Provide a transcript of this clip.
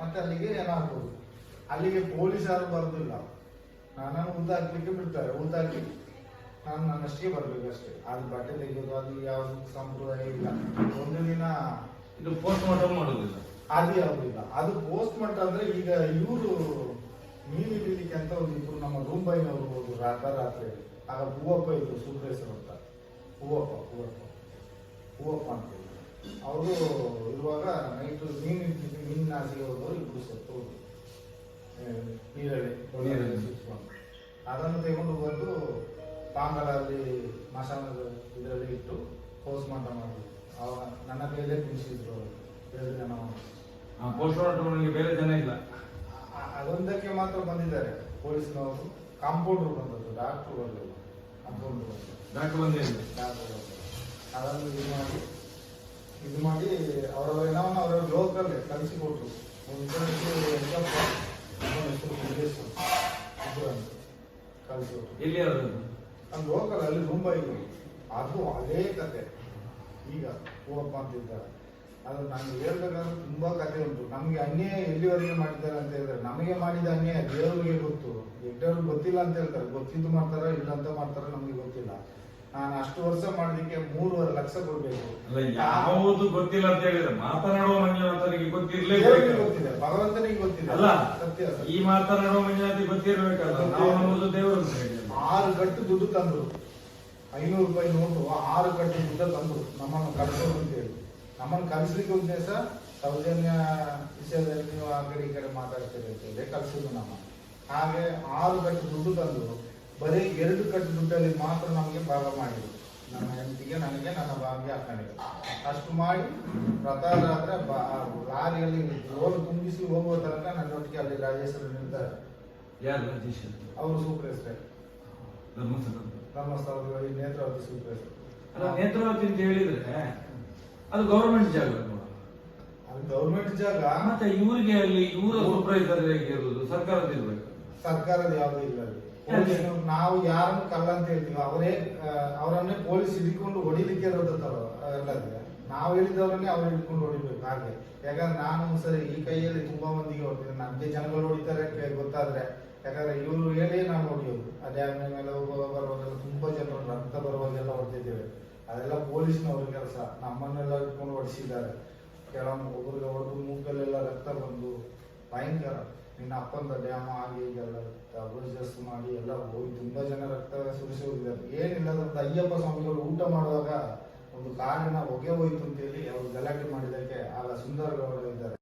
ಮತ್ತೆ ಅಲ್ಲಿಗೆ ಏನಾಗ್ಬೋದು. ಅಲ್ಲಿಗೆ ಪೊಲೀಸ್ ಯಾರು ಬರೋದಿಲ್ಲ, ನನ್ನನ್ನು ಉದ್ದಾಕ್ಲಿಕ್ಕೆ ಬಿಡ್ತಾರೆ. ಉದ್ದಾಕ್ಲಿಕ್ಕೆ ನಾನು ನನ್ನಷ್ಟೇ ಬರ್ಬೇಕು ಅಷ್ಟೇ. ಅದು ಬಟ್ಟೆ ತೆಗೆಯೋದು ಅದು ಯಾವ್ದು ಸಂಪ್ರದಾಯ ಇಲ್ಲ. ಒಂದು ದಿನ ಇದು ಪೋಸ್ಟ್ ಮಾರ್ಟಮ್ ಮಾಡೋದಿಲ್ಲ, ಅದು ಯಾವುದಿಲ್ಲ. ಅದು ಪೋಸ್ಟ್ ಮಾರ್ಟಮ್ ಅಂದ್ರೆ ಈಗ ಇವರು ಮೀನು ಹಿಡಿಲಿಕ್ಕೆ ಅಂತ ಒಂದು ಇಬ್ರು ನಮ್ಮ ರೂಂಬೈನವರು ಹೋದ್ರು ರಾತ್ರಿ. ಆಗ ಹೂವಪ್ಪ ಇದ್ರು, ಸೂಪ್ರೇಸರ್ ಅಂತ, ಹೂವಪ್ಪ ಅಂತ ಅವರು ಇರುವಾಗ ನೈಟ್ ಮೀನಿನ ಆಸೆಗೆ ಹೋದವರು ಇಬ್ರು ಸತ್ತು ನೀರಲ್ಲಿ ಸುತ್ಕೊಂಡು. ಅದನ್ನು ತೆಗೊಂಡು ಬಂದು ಪಾಂಗಲಲ್ಲಿ ಮಸಾಲದ ಇದರಲ್ಲಿ ಇಟ್ಟು ಪೋಸ್ಟ್ ಮಾರ್ಟಮ್ ಮಾಡಿದ್ರು. ಅವಾಗ ನನ್ನ ಕೈಯಲ್ಲೇ ತಿನ್ನಿಸಿದ್ರು 2 ಜನ. ಪೋಸ್ಟ್ ಮಾರ್ಟಮ್ ಬೇರೆ ಜನ ಇಲ್ಲ, ಅದೊಂದಕ್ಕೆ ಮಾತ್ರ ಬಂದಿದ್ದಾರೆ ಪೊಲೀಸ್ನವರು. ಕಾಂಪೌಂಡರ್ ಬಂದದ್ದು, ಡಾಕ್ಟರ್ ಬರಲಿಲ್ಲ. ಕಾಂಪೌಂಡರ್ ಡಾಕ್ಟರ್ ಬಂದಿಲ್ಲ. ಅದನ್ನು ಇದು ಮಾಡಿ ಅವರ ಏನವನ್ನ ಅವರ ಲೋಕಲ್ಲೇ ಕಲಿಸಿಕೊಟ್ರು. ಕಲಿಸಿಕೊಟ್ರು ಎಲ್ಲಿ ನಮ್ಮ ಲೋಕಲ್ ಅಲ್ಲಿ ಮುಂಬೈ. ಅದು ಅದೇ ಕತೆ. ಈಗ ಹೂವಪ್ಪ ಅಂತಿದ್ದಾರೆ. ಅದು ನಮ್ಗೆ ಹೇಳ್ಬೇಕಾದ್ರೆ ತುಂಬಾ ಕತೆ ಉಂಟು. ನಮ್ಗೆ ಅನ್ಯಾಯ ಎಲ್ಲಿವರೆಗೆ ಮಾಡಿದ್ದಾರೆ ಅಂತ ಹೇಳಿದ್ರೆ, ನಮಗೆ ಮಾಡಿದ ಅನ್ಯಾಯ ದೇವರಿಗೆ ಗೊತ್ತು, ಎಡ್ಡವ್ರಿಗೆ ಗೊತ್ತಿಲ್ಲ ಅಂತ ಹೇಳ್ತಾರೆ. ಗೊತ್ತಿದ್ದು ಮಾಡ್ತಾರ ಇಲ್ಲ ಅಂತ ಮಾಡ್ತಾರ ನಮ್ಗೆ ಗೊತ್ತಿಲ್ಲ. ನಾನು ಅಷ್ಟು ವರ್ಷ ಮಾಡೋದಕ್ಕೆ 3.5 ಲಕ್ಷ ಕೊಡ್ಬೇಕು. ಯಾವುದು ಗೊತ್ತಿಲ್ಲ ಅಂತ ಹೇಳಿದ್ರೆ ಮಾತನಾಡುವ ಮಂಜುನಾಥನಿಗೆ ಗೊತ್ತಿದೆ, ಭಗವಂತನಿಗೆ ಗೊತ್ತಿದೆ. ಅಲ್ಲ, ಸತ್ಯ. ಈ ಮಾತನಾಡುವ ಮಂಜುನಾಥಿಗೆ ಗೊತ್ತಿರ್ಬೇಕಲ್ಲ. ನಾವು ಅನ್ನೋದು ದೇವರು 6 ಕಟ್ಟು ದುಡ್ಡು ತಂದ್ರು, 500 ರೂಪಾಯಿ ನೋಟು 6 ಕಟ್ಟು ದುಡ್ಡು ತಂದ್ರು ನಮ್ಮನ್ನು ಕಳಿಸೋದು ಅಂತ ಹೇಳಿ. ನಮ್ಮನ್ನು ಕಲಿಸ್ಲಿಕ್ಕೆ ಉದ್ದೇಶ ಸೌಜನ್ಯ ವಿಷಯದಲ್ಲಿ ನೀವು ಆ ಕಡೆ ಈ ಕಡೆ ಮಾತಾಡ್ತೀರಿ ಅಂತ ಹೇಳಿ ಕಲಿಸೋದು ನಮ್ಮ. ಹಾಗೆ 6 ಕಟ್ಟು ದುಡ್ಡು ತಂದು ಬರೀ 2 ಕಟ್ಟು ದುಡ್ಡಲ್ಲಿ ಮಾತ್ರ ನಮಗೆ ಭಾಗ ಮಾಡಿದ್ರು. ನನ್ನ ಹೆಂಡತಿಗೆ, ನನಗೆ, ನನ್ನ ಭಾವಿಗೆ, ಅಕ್ಕನಿಗೆ ಅಷ್ಟು ಮಾಡಿ ಪ್ರತಾರಾದ್ರೆ ಲಾರಿಯಲ್ಲಿ ರೋಡ್ ತುಂಬಿಸಿ ಹೋಗುವ ತನಕ ನನ್ನೊಟ್ಟಿಗೆ ಅಲ್ಲಿ ರಾಜೇಶ್ವರ ನಿಲ್ತಾರೆ. ಯಾರು ರಾಜೇಶ್? ಅವರು ಸೂಪರ್ವೈಸರ್, ಧರ್ಮಸ್ಥಳದ ನೇತ್ರಾವತಿ ಸೂಪರ್ವೈಸರ್. ನೇತ್ರಾವತಿ ಅಂತ ಹೇಳಿದ್ರೆ ಅದು ಗವರ್ಮೆಂಟ್ ಜಾಗ, ಅದು ಗವರ್ಮೆಂಟ್ ಜಾಗ. ಮತ್ತೆ ಇವರಿಗೆ ಅಲ್ಲಿ ಇವರ ಸೂಪರ್ವೈಸರ್ ಇರುವುದು ಸರ್ಕಾರದ ಇರ್ಬೇಕು. ಸರ್ಕಾರದ ಯಾವ್ದು ಇಲ್ಲ ಅಲ್ಲಿ. ನಾವು ಯಾರನ್ನು ಕಲ್ಲ ಅಂತ ಹೇಳ್ತೀವಿ, ಅವರನ್ನೇ ಪೊಲೀಸ್ ಹಿಡ್ಕೊಂಡು ಹೊಡಿಲಿಕ್ಕೆ ಎಲ್ಲದಿದೆ. ನಾವು ಹೇಳಿದವರನ್ನೇ ಅವ್ರು ಹಿಡ್ಕೊಂಡು ಹೊಡಿಬೇಕು. ಹಾಗೆ ಯಾಕಂದ್ರೆ ನಾನು ಸರಿ ಈ ಕೈಯಲ್ಲಿ ತುಂಬಾ ಮಂದಿಗೆ ಹೊಡ್ತೀನಿ, ನಮ್ಗೆ ಜನಗಳು ಹೊಡಿತಾರೆ ಗೊತ್ತಾದ್ರೆ. ಯಾಕಂದ್ರೆ ಇವರು ಹೇಳಿ ನಾನು ಹೊಡಿಯೋದು. ಡ್ಯಾಮ್ ಮೇಲೆ ಬರುವಾಗೆಲ್ಲ ತುಂಬಾ ಜನರು ರಕ್ತ ಬರುವಾಗೆಲ್ಲ ಹೊಡ್ತಿದ್ದೇವೆ. ಅದೆಲ್ಲ ಪೊಲೀಸ್ನವ್ರ ಕೆಲಸ. ನಮ್ಮನ್ನೆಲ್ಲ ಇಟ್ಕೊಂಡು ಹೊಡಿಸಿದ್ದಾರೆ. ಒಬ್ಬರಿಗೆ ಹೊಡೆದು ಮೂಕಲ್ಲೆಲ್ಲ ರಕ್ತ ಬಂದು ಭಯಂಕರ. ನಿನ್ನ ಅಪ್ಪಂತ ಡ್ಯಾಮ್ ಆಗಿ ಈಗೆಲ್ಲ ಅಬ್ರೋಜಸ್ ಮಾಡಿ ಎಲ್ಲ ಹೋಗಿ ತುಂಬಾ ಜನ ರಕ್ತ ಸುರಿಸಿ ಹೋಗಿದ್ದಾರೆ. ಏನಿಲ್ಲದಂತ ಅಯ್ಯಪ್ಪ ಸ್ವಾಮಿಗಳು ಊಟ ಮಾಡುವಾಗ ಒಂದು ಕಾರಿನ ಹೊಗೆ ಹೋಯ್ತು ಅಂತೇಳಿ ಅವ್ರು ಗಲಾಟೆ ಮಾಡಿದಕ್ಕೆ ಆಗ ಸುಂದರ ಗೌಡ ಇದ್ದಾರೆ.